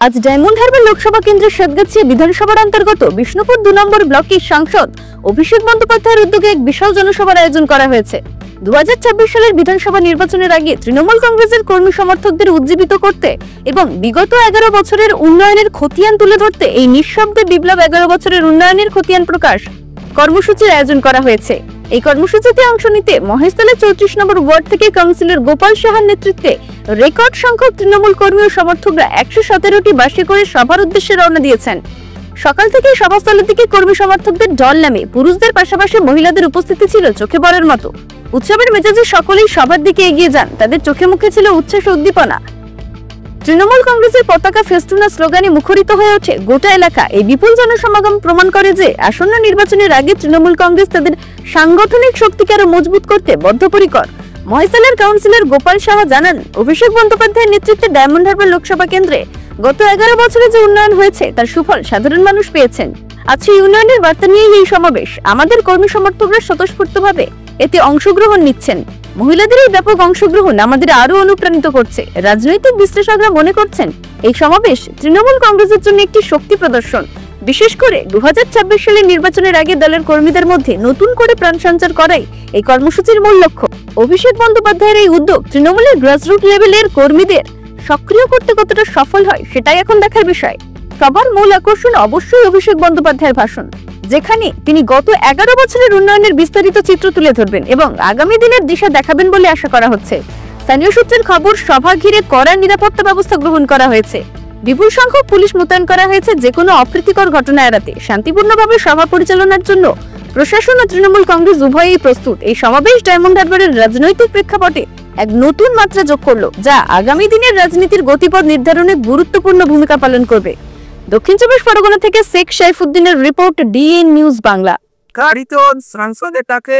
আজ ডায়মন্ড হারবার লোকসভা কেন্দ্রের সাতগাছিয়া বিধানসভার অন্তর্গত বিষ্ণুপুর 2 নম্বর ব্লকের সাংসদ অভিষেক বন্দ্যোপাধ্যায়ের উদ্যোগে এক বিশাল জনসভার আয়োজন করা হয়েছে। 2026 সালের বিধানসভা নির্বাচনের আগে তৃণমূল কংগ্রেসের কর্মী সমর্থকদের উজ্জীবিত করতে এবং বিগত 11 বছরের উন্নয়নের খতিয়ান তুলে ধরতে এই নিঃশব্দে বিপ্লব 11 বছরের উন্নয়নের খতিয়ান প্রকাশ কর্মসূচির আয়োজন করা হয়েছে। এই কর্মসূচিতে অংশ নিতে মহেশতলা 34 নম্বর ওয়ার্ড থেকে কাউন্সিলর গোপাল সাহার নেতৃত্বে রেকর্ড সংখ্যক তৃণমূল কর্মী ও সমর্থকরা 117টি বাসে করে সভার উদ্দেশ্যে রওনা দিয়েছেন। সকাল থেকে সভাস্থলের দিকে কর্মী সমর্থকদের দল নামে পুরুষদের পাশাপাশি মহিলাদের উপস্থিতি ছিল চোখে পড়ার মতো। উৎসবের মেজাজে সকলেই সভার দিকে এগিয়ে যান, তাদের চোখে মুখে ছিল উচ্ছ্বাস ও উদ্দীপনা। তৃণমূল কংগ্রেসের পতাকা ফেস্টুনা স্লোগানে মুখরিত হয়ে ওঠে গোটা এলাকা। এই বিপুল জনসমাগম প্রমাণ করে যে আসন্ন নির্বাচনের আগে তৃণমূল কংগ্রেস তাদের সাংগঠনিক শক্তিকে আরো মজবুত করতে বদ্ধপরিকর। মহেশতলার কাউন্সিলর গোপাল সাহা জানান, অভিষেক বন্দ্যোপাধ্যায়ের নেতৃত্বে ডায়মন্ড হারবার লোকসভা কেন্দ্রে গত 11 বছরে যে উন্নয়ন হয়েছে তার সুফল সাধারণ মানুষ পেয়েছেন। আজ সেই উন্নয়নের বার্তা নিয়েই এই সমাবেশ। আমাদের কর্মী সমর্থকরা স্বতঃস্ফূর্তভাবে এতে অংশগ্রহণ নিচ্ছেন। মহিলাদের এই ব্যাপক অংশগ্রহণ আমাদের আরো অনুপ্রাণিত করছে। রাজনৈতিক বিশ্লেষকরা মনে করছেন এই সমাবেশ তৃণমূল কংগ্রেসের জন্য একটি শক্তি প্রদর্শন। বিশেষ করে 2026 সালের নির্বাচনের আগে দলের কর্মীদের মধ্যে নতুন করে প্রাণ সঞ্চার করাই এই কর্মসূচির মূল লক্ষ্য। অভিষেক বন্দ্যোপাধ্যায়ের এই উদ্যোগ তৃণমূলের গ্রাসরুট লেভেলের কর্মীদের সক্রিয় করতে কতটা সফল হয় সেটাই এখন দেখার বিষয়। সবার মূল আকর্ষণ অবশ্যই অভিষেক বন্দ্যোপাধ্যায়ের ভাষণ, যেখানে তিনি গত 11 বছরের উন্নয়নের বিস্তারিত চিত্র তুলে ধরবেন এবং আগামী দিনের দিশা দেখাবেন বলে আশা করা হচ্ছে। স্থানীয় সূত্রের খবর, সভা ঘিরে কড়া নিরাপত্তা ব্যবস্থা গ্রহণ করা হয়েছে। বিপুল সংখ্যক পুলিশ মোতায়েন করা হয়েছে যে কোনো অপ্রীতিকর ঘটনা এড়াতে। শান্তিপূর্ণভাবে সভা পরিচালনার জন্য প্রশাসন ও তৃণমূল কংগ্রেস উভয়ই প্রস্তুত। এই সমাবেশ ডায়মন্ড হারবারের রাজনৈতিক প্রেক্ষাপটে এক নতুন মাত্রা যোগ করলো, যা আগামী দিনের রাজনীতির গতিপথ নির্ধারণে গুরুত্বপূর্ণ ভূমিকা পালন করবে। দক্ষিণ চব্বিশ পরগনা থেকে শেখ সাইফুদ্দিনের রিপোর্ট, ডিএন নিউজ বাংলা। তো সাংসদের টাকে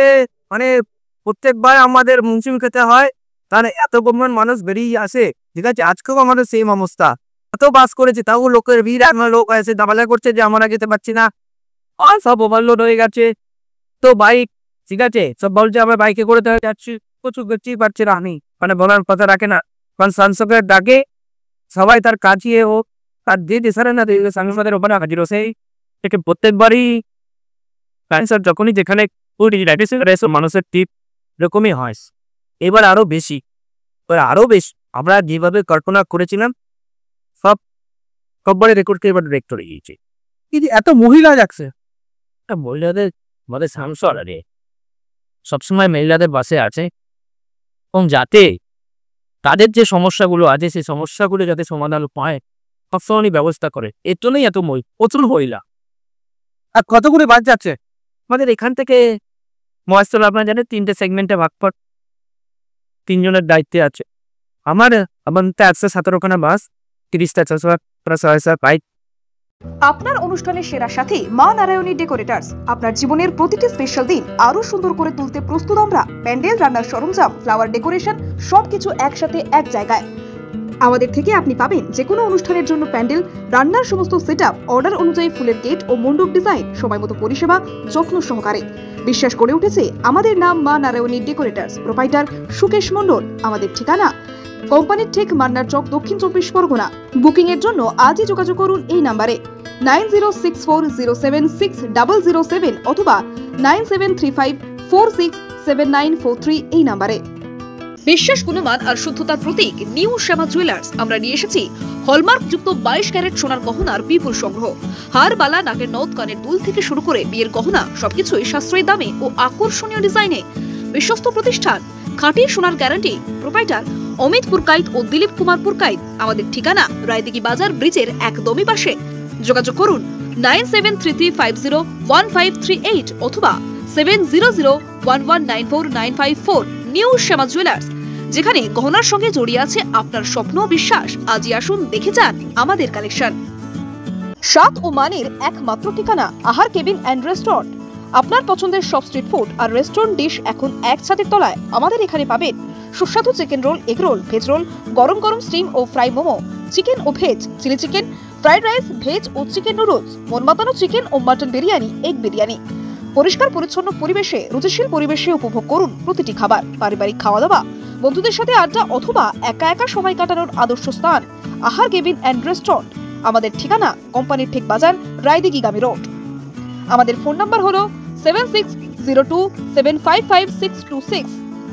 মানে প্রত্যেকবার আমাদের মুন্সিম খেতে হয়, তাহলে এত পরিমাণ মানুষ বেরিয়ে আসে। ঠিক আছে, আজকেও আমাদের সেম অবস্থা। এত বাস করেছে, তাও লোকের ভিড়, আমার লোক আছে দাবালা করছে যে আমরা যেতে পারছি না, আর সব ওভারলোড হয়ে গেছে। তো বাইক, ঠিক আছে, সব বলছে আমরা বাইকে করে যাচ্ছি, প্রচুর করতেই পারছি না। আমি মানে বলার কথা রাখে না, কারণ সাংসদের ডাকে সবাই তার কাজিয়ে হোক, তার যে দেশারে না সাংসদের ওপরে হাজির সেই থেকে প্রত্যেকবারই ক্যান্সার যখনই যেখানে মানুষের টিপ এরকমই হয়। এবার আরো বেশি, আমরা যেভাবে কল্পনা করেছিলাম সববারে রেকর্ডকে এবার ব্রেক করে গিয়েছি। কিন্তু এত মহিলা যাচ্ছে, মহিলাদের আমাদের সাংসদ আরে সবসময় মহিলাদের বাসে আছে, এবং যাতে তাদের যে সমস্যাগুলো আছে সেই সমস্যাগুলো যাতে সমাধান পায় সবসময় ব্যবস্থা করে। এর জন্যই এত প্রচুর মহিলা। আর কতগুলো বাস যাচ্ছে আমাদের এখান থেকে মহেশতলা, আপনারা জানেন 3টে সেগমেন্টে ভাগ পড়, 3 জনের দায়িত্বে আছে। আমার 117খানা বাস, 30টা 600 বাইক। আপনার অনুষ্ঠানের সেরা সাথী মা নারায়ণী ডেকোরেটার্স। আপনার জীবনের প্রতিটি স্পেশাল দিন আরো সুন্দর করে তুলতে প্রস্তুত আমরা। প্যান্ডেল, রান্নার সরঞ্জাম, ফ্লাওয়ার ডেকোরেশন সবকিছু একসাথে এক জায়গায়। আমাদের থেকে আপনি পাবেন যে কোনো অনুষ্ঠানের জন্য প্যান্ডেল, রান্নার সমস্ত সেটআপ, অর্ডার অনুযায়ী ফুলের গেট ও মণ্ডপ ডিজাইন, সময় মতো পরিষেবা, যত্ন সহকারে। বিশ্বাস করে উঠেছে আমাদের নাম মা নারায়ণী ডেকোরেটার্স। প্রোপাইটার সুকেশ মণ্ডল। আমাদের ঠিকানা কোম্পানির ঠিক মান্নার চক, দক্ষিণ 24 পরগনা। বুকিং এর জন্য আজই যোগাযোগ করুন এই নাম্বারে 9064076007 অথবা 9735467943 এই নাম্বারে। বিশ্বাস, গুণমান আর শুদ্ধতার প্রতীক নিউ শ্যামা জুয়েলার্স। আমরা নিয়ে এসেছি হলমার্ক যুক্ত 22 ক্যারেট সোনার গহনার বিপুল সংগ্রহ। হার, বালা, নাকের নথ, কানের দুল থেকে শুরু করে বিয়ের গহনা সবকিছুই সাশ্রয়ী দামে ও আকর্ষণীয় ডিজাইনে। বিশ্বস্ত প্রতিষ্ঠান, খাঁটি সোনার গ্যারান্টি। প্রোপাইটার অমিত পুরকাইত ও দিলীপ কুমার পুরকাইত। আমাদের ঠিকানা রায়দিঘি বাজার ব্রিজের একদমই পাশে। যোগাযোগ করুন 9733501538 অথবা 7001194954। নিউ শ্যামা জুয়েলার্স, যেখানে গহনার সঙ্গে জড়িয়ে আছে আপনার স্বপ্ন ও বিশ্বাস। আজই আসুন, দেখে যান আমাদের কালেকশন। স্বাদ ও মানের একমাত্র ঠিকানা আহার কেবিন অ্যান্ড রেস্টুরেন্ট। আপনার পছন্দের সব স্ট্রিট ফুড আর রেস্টুরেন্ট ডিশ এখন এক ছাদের তলায়। আমাদের এখানে পাবেন সুস্বাদু chicken roll, egg roll, veg roll, গরম গরম স্টিম ও ফ্রাই মোমো, চিকেন ও veg, chilli chicken, fried rice, veg ও চিকেন নুডলস, মন মাতানো চিকেন ও মাটন বিরিয়ানি, এগ বিরিয়ানি। পরিষ্কার পরিচ্ছন্ন পরিবেশে, রুচিশীল পরিবেশে উপভোগ করুন প্রতিটি খাবার। পারিবারিক খাওয়া দাওয়া, বন্ধুদের সাথে আড্ডা অথবা একা একা সময় কাটানোর আদর্শ স্থান আহার কেবিন অ্যান্ড রেস্টুরেন্ট। আমাদের ঠিকানা কোম্পানির ঠিক বাজার, রায়দিঘিগামী রোড। আমাদের ফোন নাম্বার হলো 7602755626।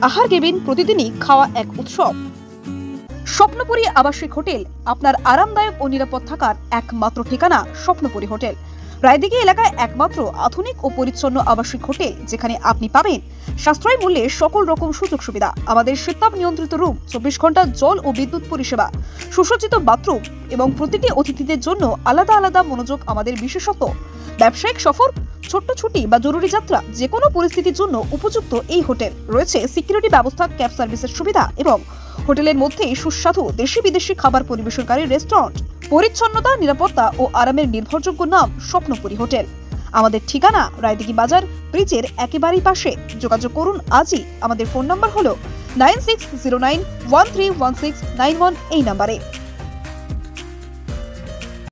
আহার কেবিন, প্রতিদিনই খাওয়া এক উৎসব। স্বপ্নপুরী আবাসিক হোটেল, আপনার আরামদায়ক ও নিরাপদ থাকার একমাত্র ঠিকানা স্বপ্নপুরী হোটেল। রায়দিঘি এলাকায় একমাত্র আধুনিক ও পরিচ্ছন্ন আবাসিক হোটেল, যেখানে আপনি পাবেন সাশ্রয়ী মূল্যে সকল রকম সুযোগ সুবিধা। আমাদের শীতাপ নিয়ন্ত্রিত রুম, 24 ঘন্টা জল ও বিদ্যুৎ পরিষেবা, সুসজ্জিত বাথরুম এবং প্রতিটি অতিথিদের জন্য আলাদা আলাদা মনোযোগ আমাদের বিশেষত্ব। ব্যবসায়িক সফর, ছোট্ট ছুটি বা জরুরি যাত্রা, যে কোনো পরিস্থিতির জন্য উপযুক্ত এই হোটেল। রয়েছে সিকিউরিটি ব্যবস্থা, ক্যাব সার্ভিসের সুবিধা এবং হোটেলের মধ্যেই সুস্বাদু দেশি বিদেশি খাবার পরিবেশনকারী রেস্টুরেন্ট। পরিচ্ছন্নতা, নিরাপত্তা ও আরামের নির্ভরযোগ্য নাম স্বপ্নপুরী হোটেল। আমাদের ঠিকানা রায়দিঘি বাজার, ব্রিজের একেবারেই পাশে। যোগাযোগ করুন আজই। আমাদের ফোন নাম্বার হলো 9609131691 এই নাম্বারে।